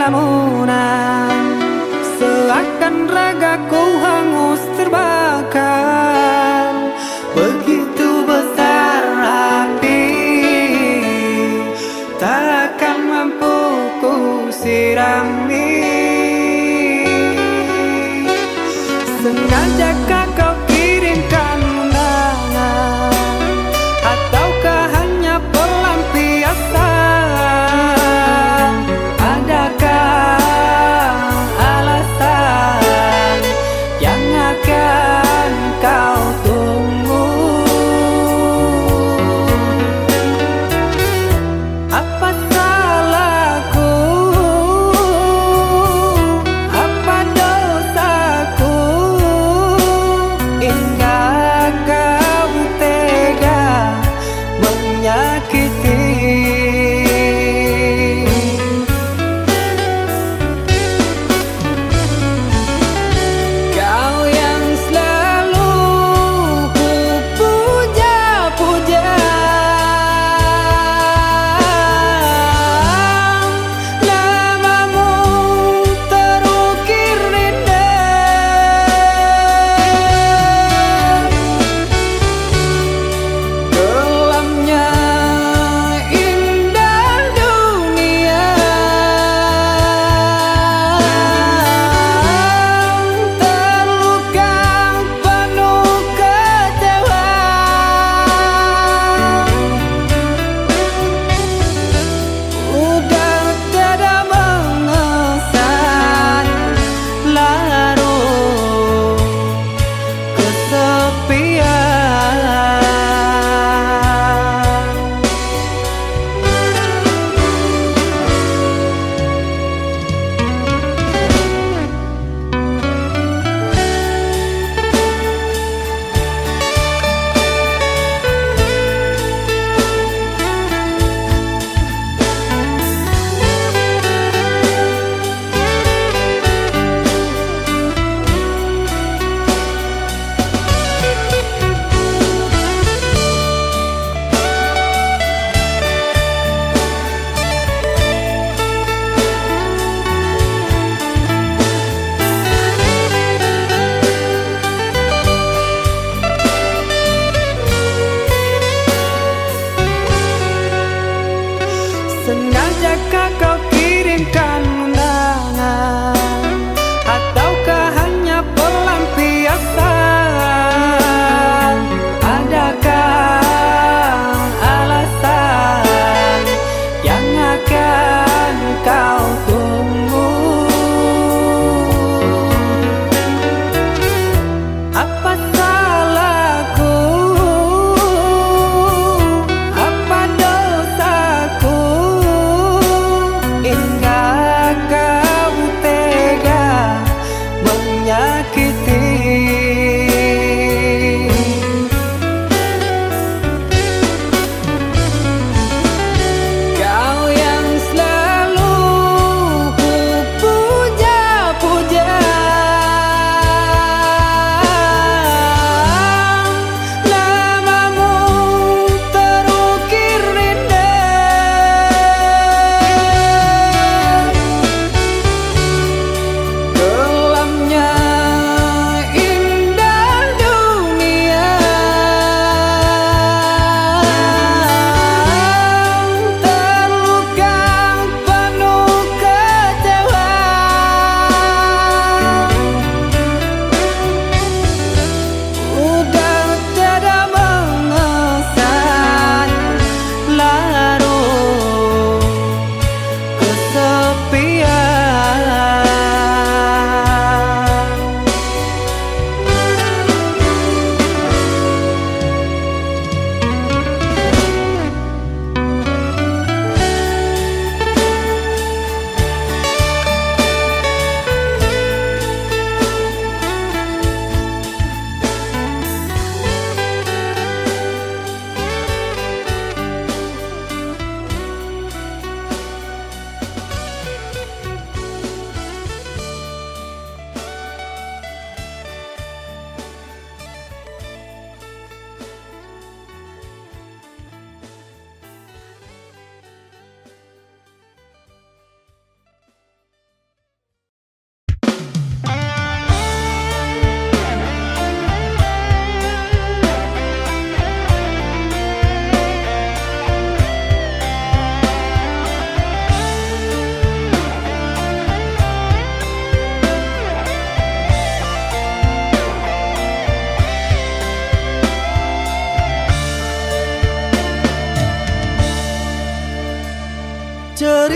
lamunan, seakan ragaku hangus terbakar. Begitu besar api, takkan mampu ku sirami. Sengajakah kau kirimkan undangan, ataukah hanya pelampiasan? Adakah alasan yang akan kau tunggu? Apa salahku? Apa dosaku?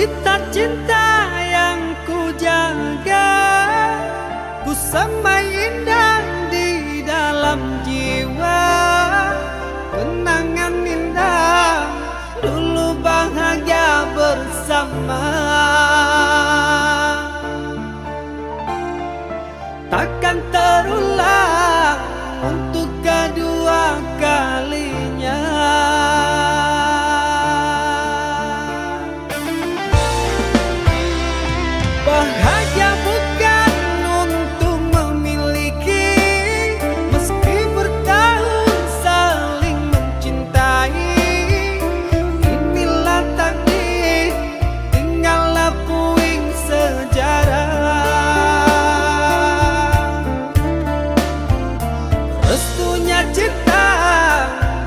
Cita-cinta yang ku jaga, ku semai indah di dalam jiwa. Kenangan indah dulu bahagia bersama, takkan terulang untuk kedua kalinya. Bahagia bukan untuk memiliki, meski bertahun saling mencintai. Inilah takdir, tinggallah puing sejarah. Restunya cinta,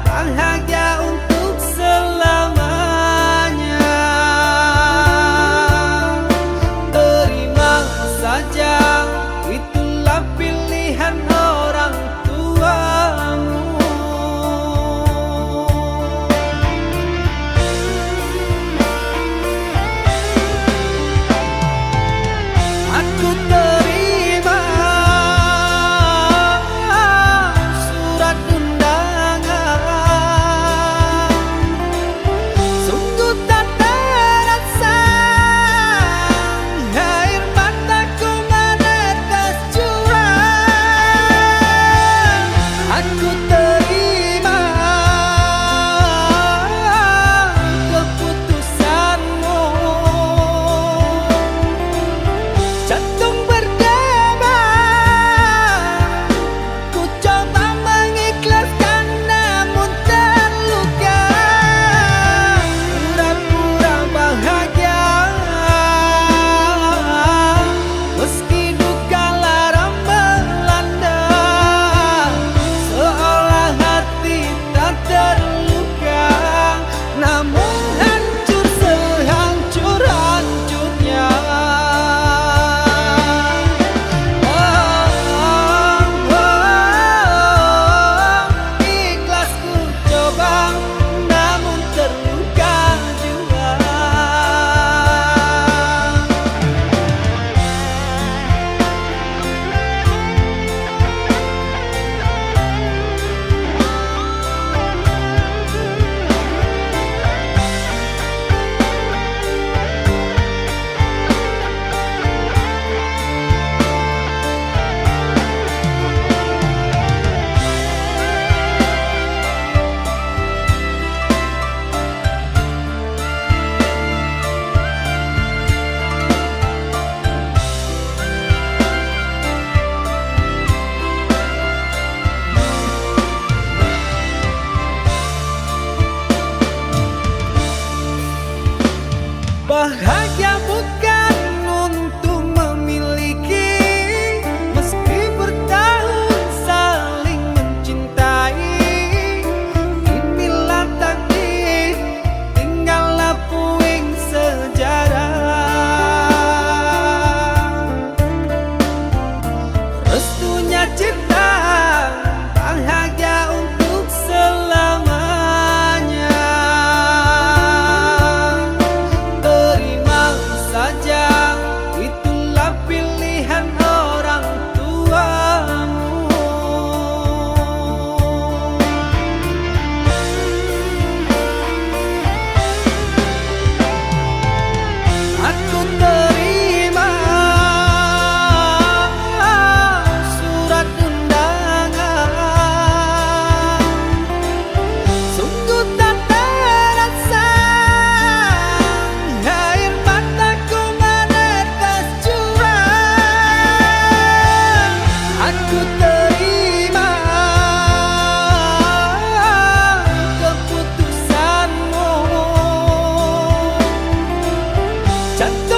bahagia untuk selamanya. Terima saja, itulah pilihan orang tuamu. Aku terima surat undangan, sungguh tak terasa air mataku menetes curang. Aku terima keputusanmu, jantung berdebar, ku coba mengikhlaskan namun terluka. Pura-pura bahagia, meski duka lara melanda, seolah hati tak terluka, namun hancur sehancur-hancurnya. Ikhlas ku coba, namun terluka jua. Bahagia bukan untuk memiliki, meski bertahun saling mencintai. Inilah takdir, tinggallah puing sejarah. Restunya cinta, bahagia untuk selamanya. Terima saja, itulah pilihan orang tuamu. Aku terima surat undangan, sungguh tak terasa air mataku menetes curang. Aku terima keputusanmu, jantung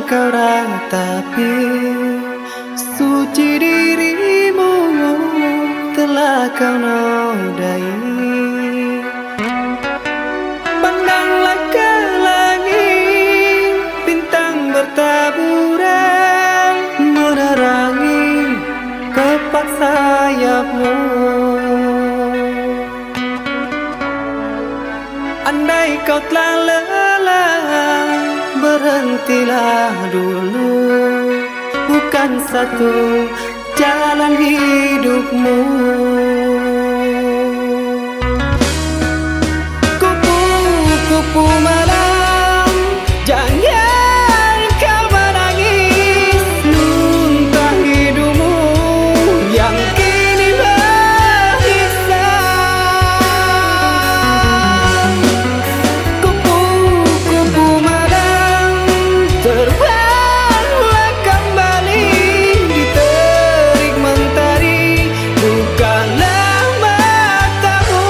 kau ratapi, suci dirimu telah kau nodai. Pandanglah ke langit, bintang bertaburan menerangi kepak sayapmu. Andai kau telah lelah, berhentilah dulu, bukan satu jalan hidupmu. Kupu-kupu malam, jangan kau menangis, muntah hidupmu yang kini berhisap. Kupu-kupu malam, terbanglah kembali di terik mentari, bukanlah matamu.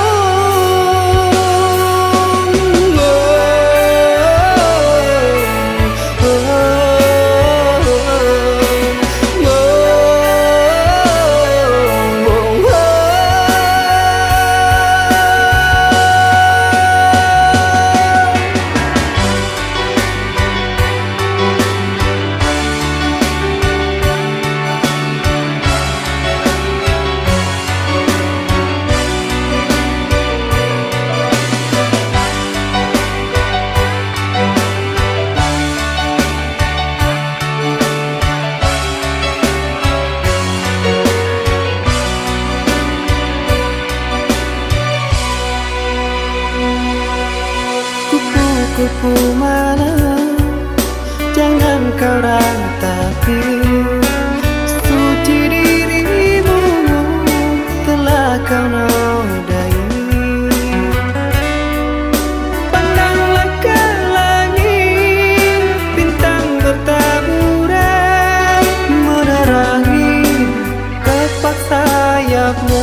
Kupu malam, jangan kau ratapi, suci dirimu telah kau nodai. Pandanglah ke langit, bintang bertaburan menerangi kepak sayapmu.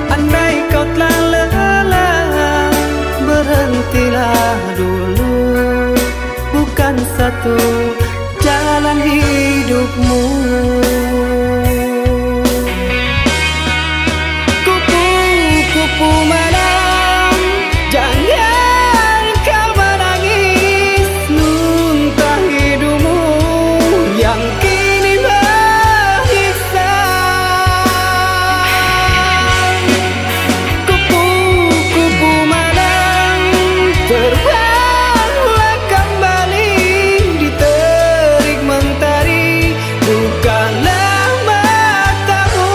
Andai kau telah lelah, berhentilah dulu, bukan satu jalan hidupmu. Kupu-kupu malam, jangan kau menangis, muntah hidupmu yang kini berhisap. Kupu-kupu malam, terbanglah kembali di terik mentari, bukanlah matamu.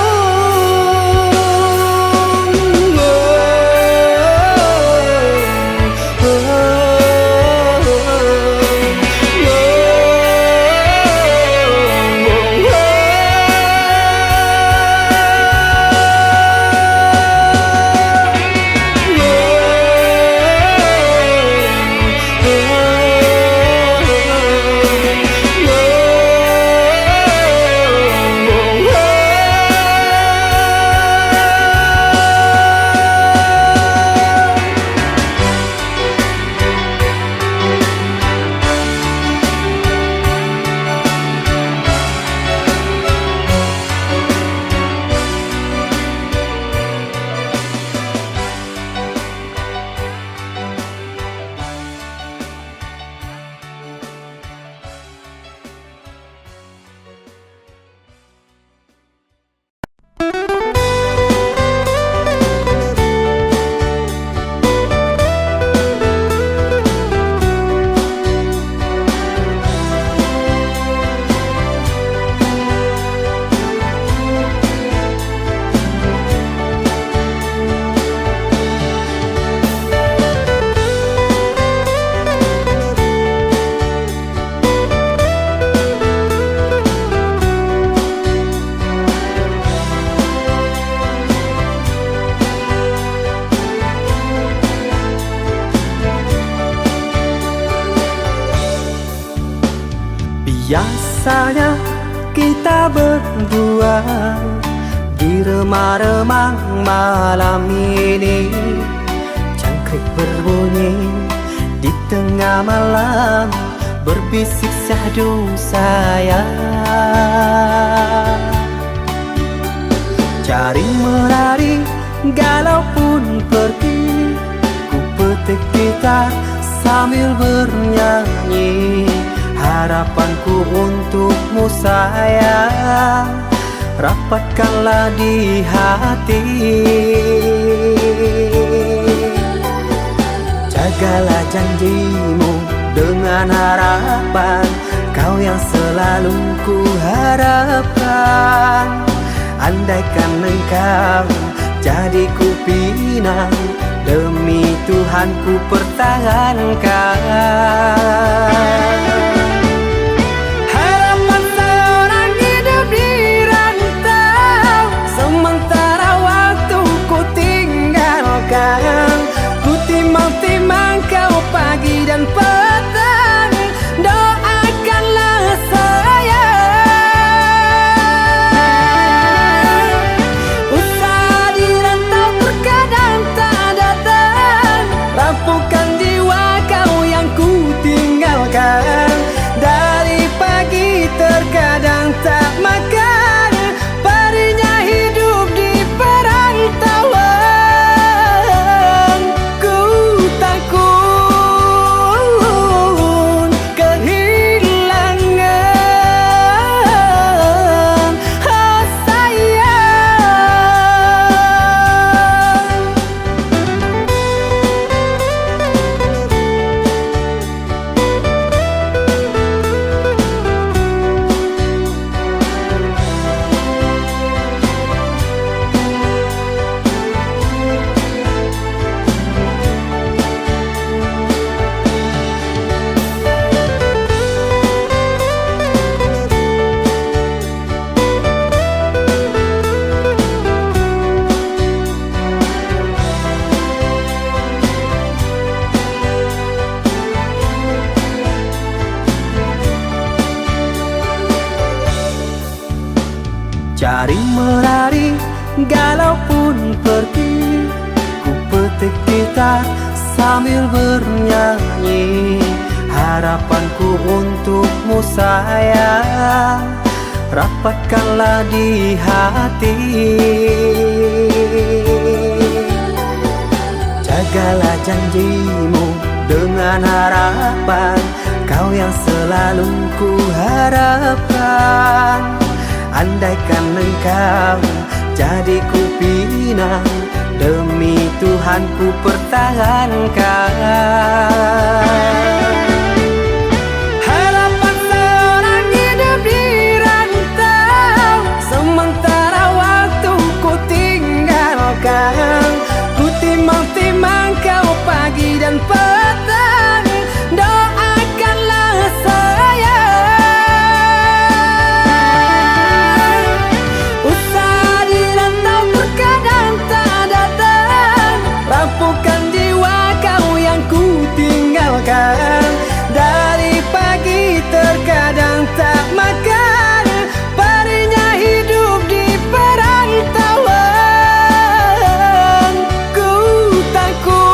Biasanya kita berdua di remang-remang malam ini, jangkrik berbunyi Di tengah malam berbisik syahdu sayang. Cari menari galau pun pergi, ku petik gitar sambil bernyanyi. Harapanku untukmu sayang, rapatkanlah di hati. Jagalah janjimu dengan harapan, kau yang selalu ku harapkan. Andaikan engkau jadi ku pinang, demi Tuhan ku pertahankan. Harapan seorang hidup di rantau, sementara waktu ku tinggalkan. Ku timang-timang kau pagi dan petang, doakanlah saya. Usaha di rantau terkadang tak datang, rapuhkan jiwa kau yang ku tinggalkan. Dari pagi terkadang tak makan, perihnya hidup di perantauan. Cari menari galau pun pergi, ku petik gitar sambil bernyanyi. Harapanku untukmu sayang, rapatkanlah di hati. Jagalah janjimu dengan harapan, kau yang selalu ku harapkan. Andaikan engkau jadi ku pinang, demi Tuhan ku pertahankan. Harapan seorang hidup di rantau, sementara waktu ku tinggalkan. Ku timang-timang kau pagi dan petang, doakanlah saya. Rapuhkan jiwa kau yang ku tinggalkan. Dari pagi terkadang tak makan, perihnya hidup di perantauan. Ku takut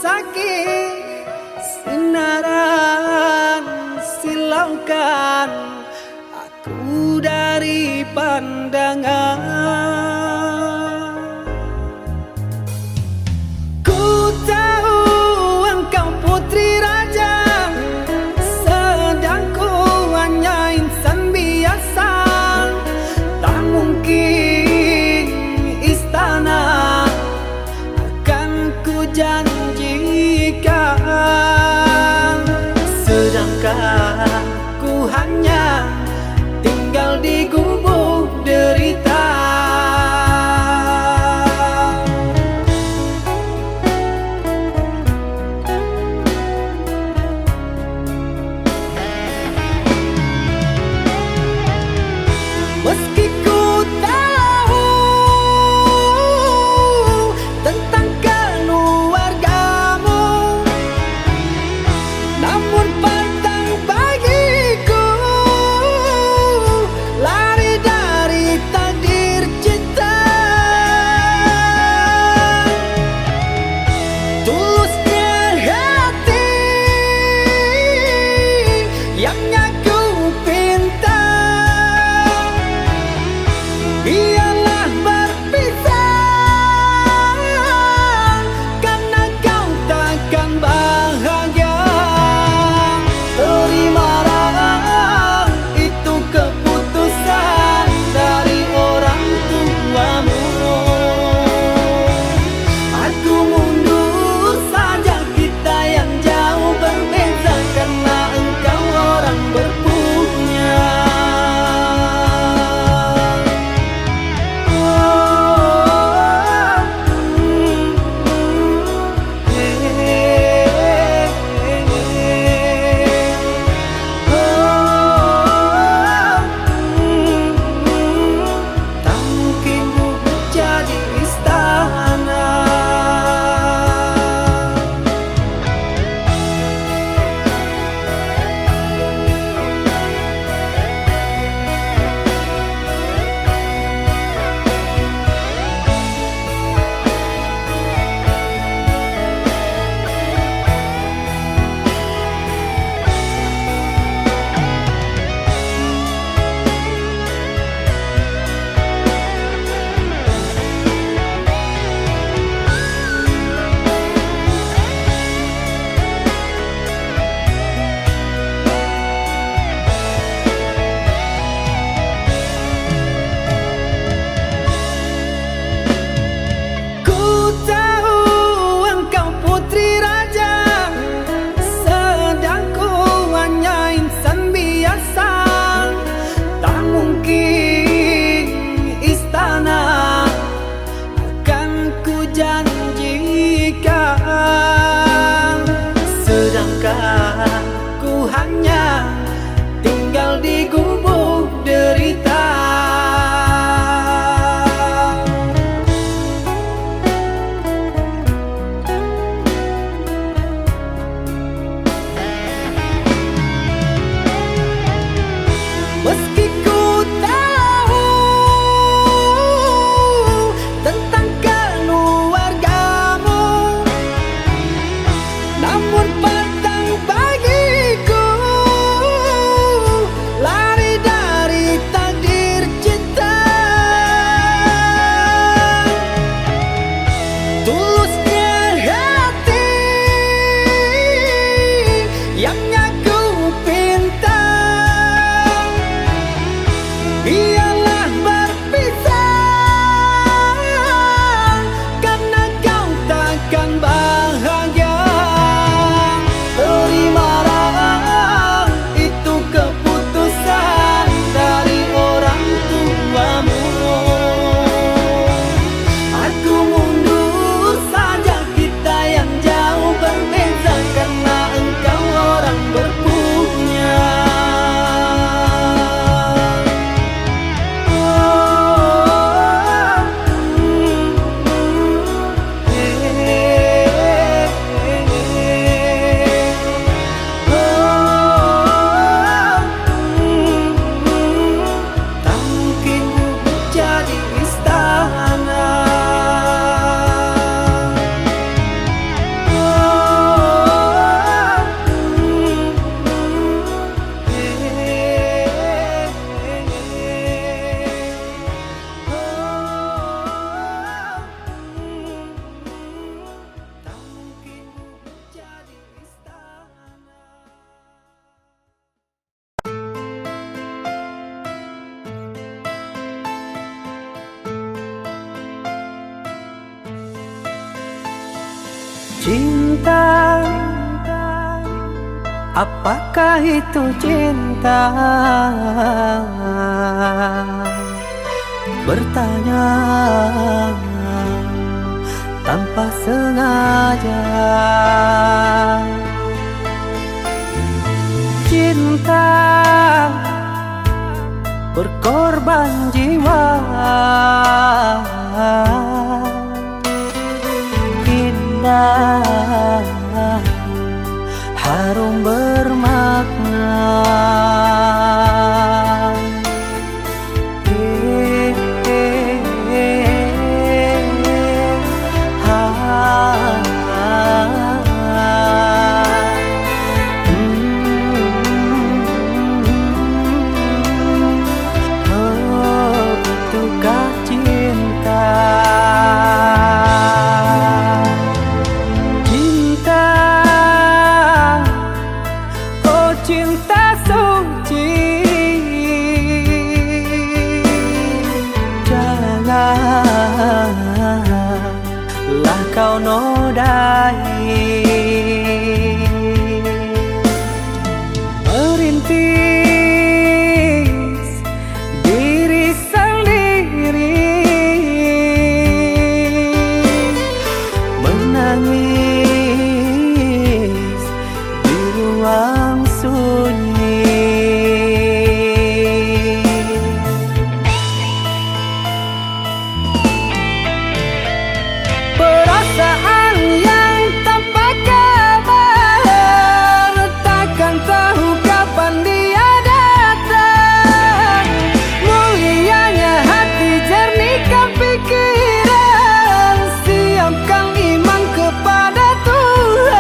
sakit, sinaran silaukan aku dari pandangan. Ku tahu engkau putri raja, sedang ku hanya insan biasa. Tak mungkin istana akan ku janjikan, sedangkan ku hanya tinggal di gubuk derita. Meski ku tahu tentang keluargamu, namun pantang bagiku lari Cinta, apakah itu cinta? Bertanya tanpa sengaja. Cinta berkorban jiwa, indah, harum bermakna. Itukah cinta? Cinta, oh cinta suci, janganlah kau nodai. Merintis diri sendiri, menangis di ruang sunyi. Perasaan yang tanpa kabar, takkan tahu kapan dia datang. Mulianya hati, jernihkan pikiran, siapkan iman kepada Tuhan.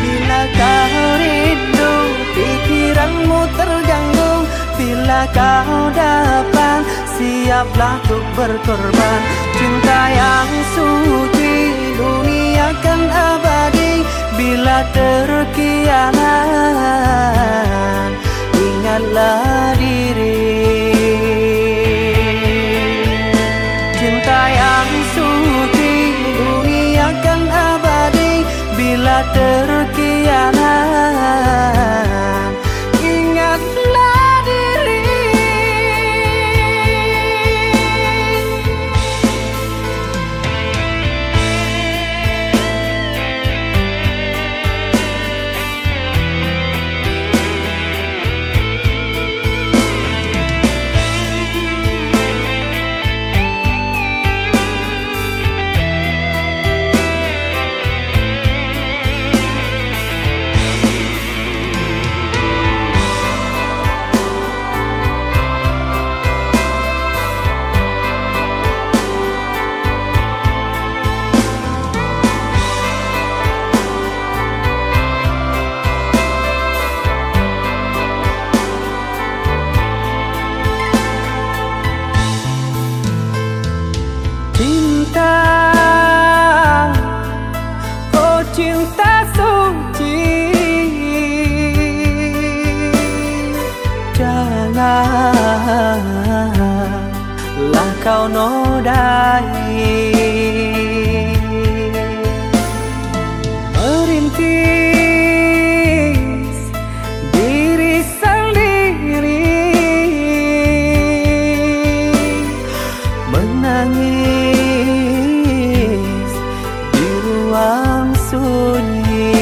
Bila kau rindu, pikiranmu terganggu, bila kau dapat, siaplah untuk berkorban. Cinta yang suci, dunia kan abadi. Bila terkianat, ingatlah diri. Cinta yang suci, dunia kan abadi. Bila terkianat, ingatlah diri. Cinta, oh cinta suci, janganlah kau nodai. Merintis diri sendiri, menangis di ruang sunyi.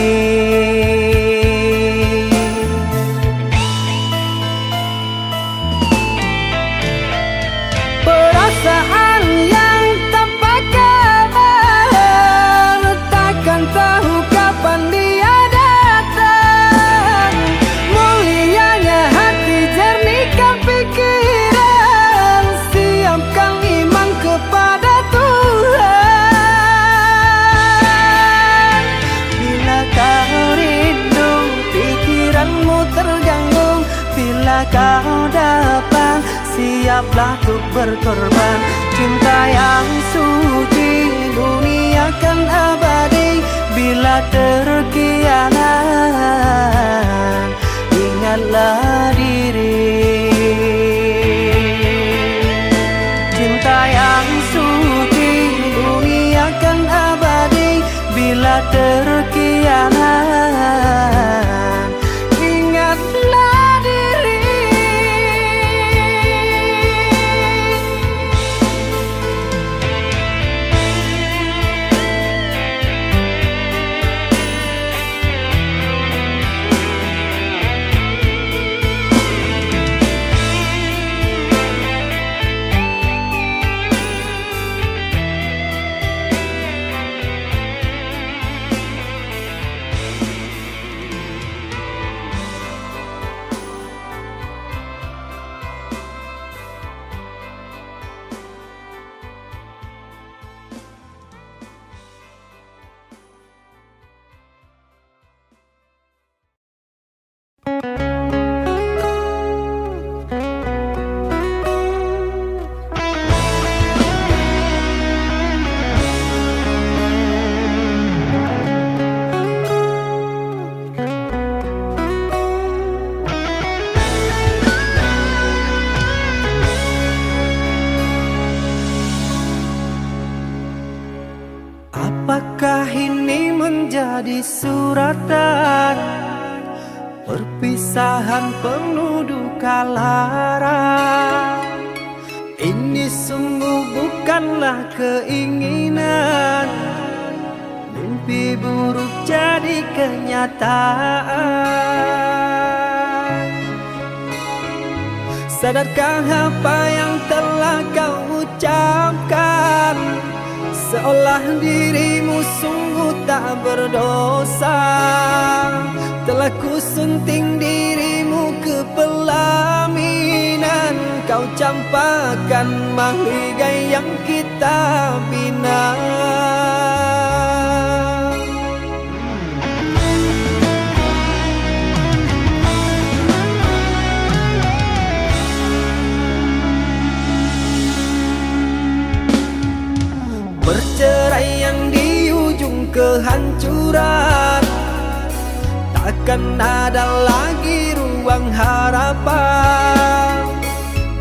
Perasaan yang tanpa kabar, takkan tahu kapan dia datang. Mulianya hati, jernihkan pikiran, siapkan iman kepada Tuhan. Bila kau rindu, pikiranmu terganggu, bila kau dapat, siaplah untuk berkorban. Cinta yang suci, dunia kan abadi. Bila terkianat, ingatlah diri. Cinta yang suci, dunia keterkianan. Ingatlah diri. Apakah ini menjadi suratan perpisahan penuh duka lara? Ini sungguh bukanlah keinginan, mimpi buruk jadi kenyataan. Sadarkah apa yang telah kau ucapkan? Seolah dirimu sungguh tak berdosa. Telah kusunting dirimu ke pelaminan, kau campakkan mahligai yang kita bina. Perceraian di ujung kehancuran, takkan ada lagi ruang harapan.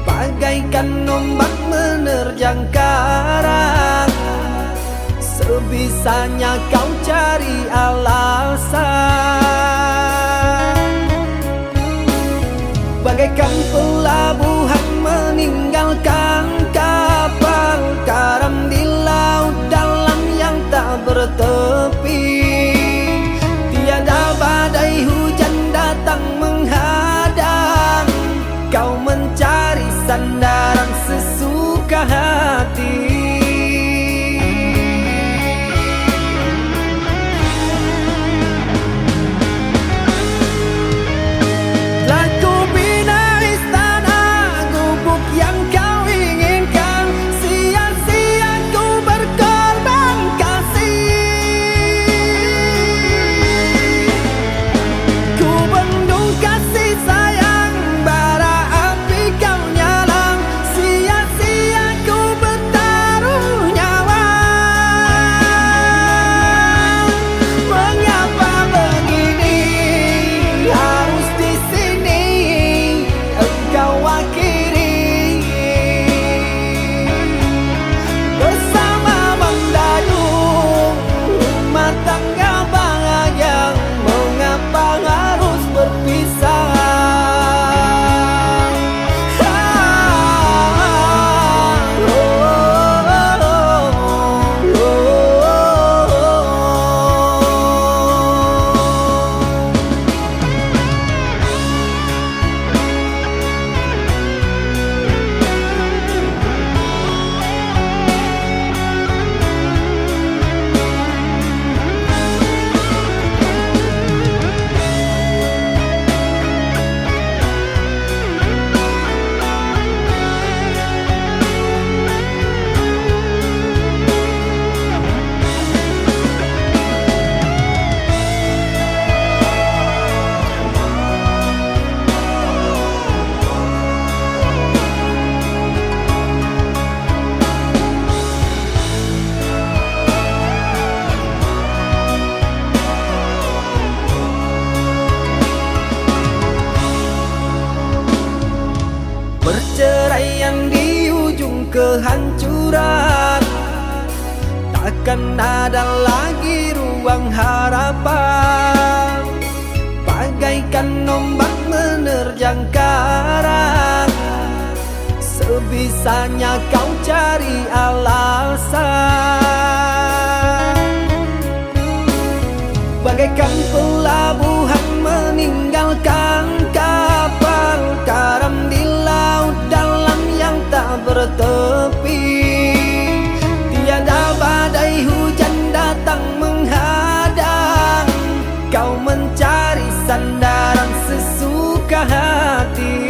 Bagaikan ombak menerjang karang, sebisanya kau cari alasan. Bagaikan pelabuhan meninggalkan kapal karam di laut dalam yang tak bertepi. Tiada badai hujan datang menghadang, kau mencari sandaran sesuka hati. Perceraian di ujung kehancuran, takkan ada lagi ruang ruang harapan, bagaikan ombak menerjang karang. Sebisanya kau cari alasan, bagaikan pelabuhan meninggalkan kapal karam di laut dalam yang tak bertepi. Tiada badai hujan datang menghadang, kau mencari sandaran sesuka hati.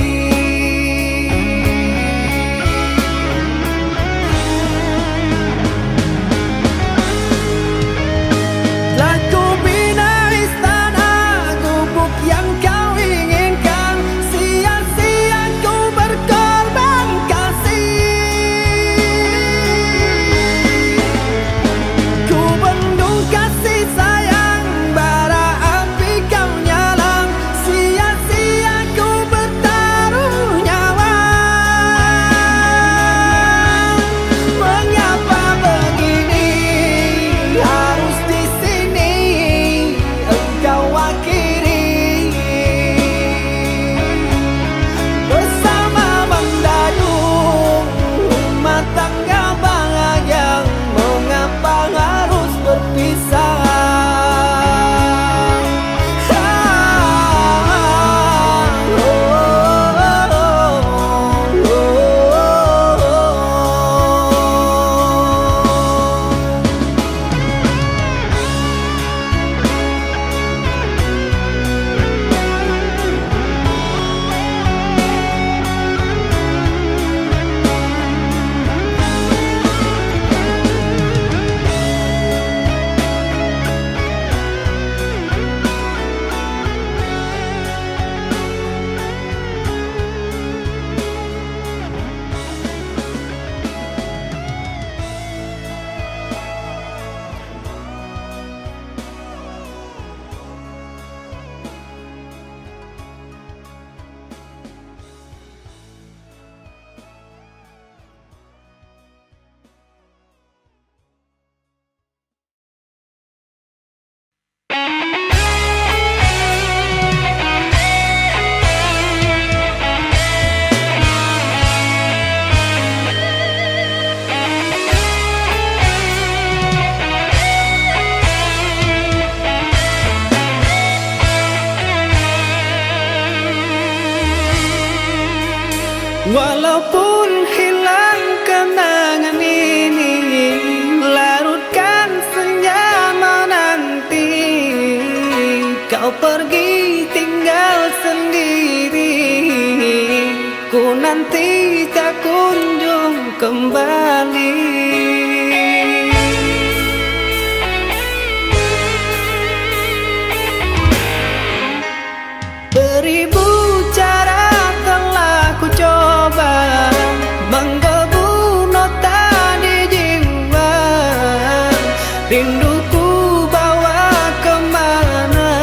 Walaupun hilang kenangan ini, larutkan senja menanti. Kau pergi tinggal sendiri, ku nanti tak kunjung kembali. Beribu cara telah ku coba menggebu nota di jiwa, rinduku bawa kemana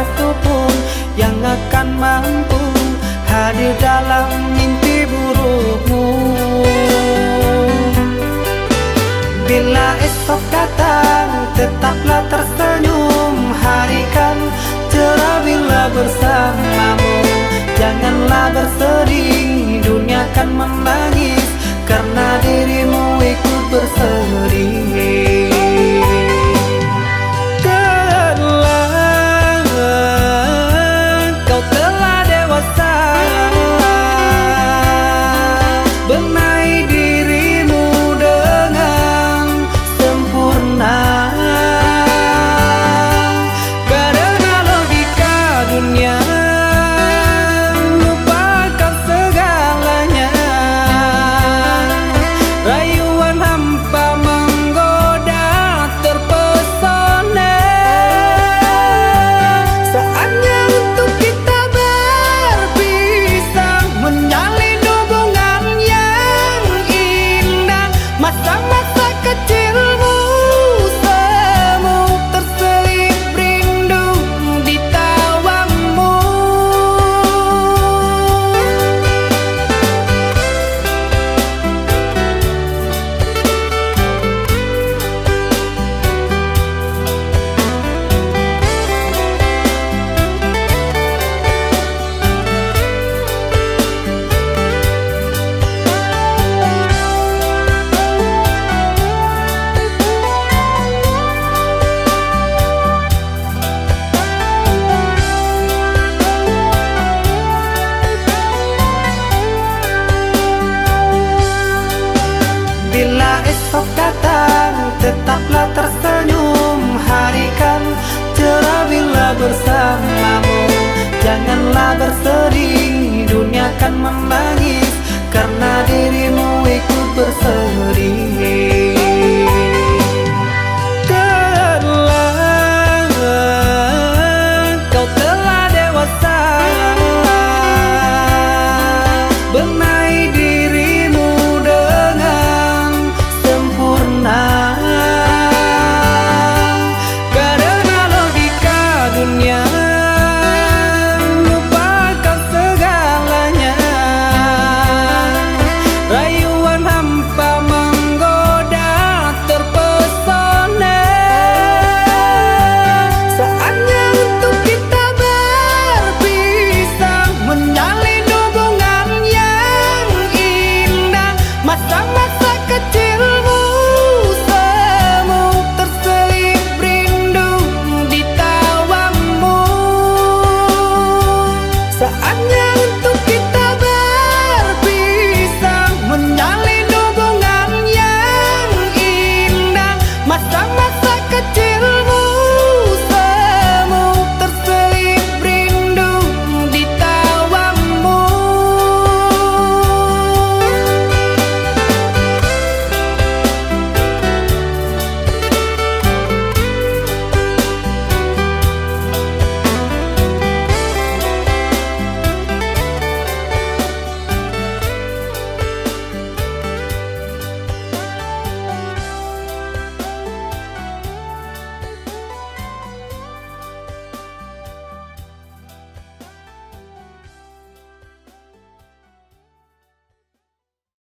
satupun yang akan mampu hadir dalam mimpi burukmu. Bila esok datang, tetaplah tersenyum. Hari kan cerah bila bersamamu. Janganlah bersedih, dunia kan menangis karena dirimu ikut bersedih. Kau telah dewasa, benahi dirimu dengan sempurna. Karena logika dunia lupakan segalanya. Rayuan hampa menggoda terpesona. Saatnya untuk kita berpisah, menjalin hubungan yang indah. Masa-masa kecilmu semu terselip rindu di tawamu. Bila esok datang, tetaplah tersenyum. Hari kan cerah bila bersamamu. Janganlah bersedih, dunia kan menangis karena dirimu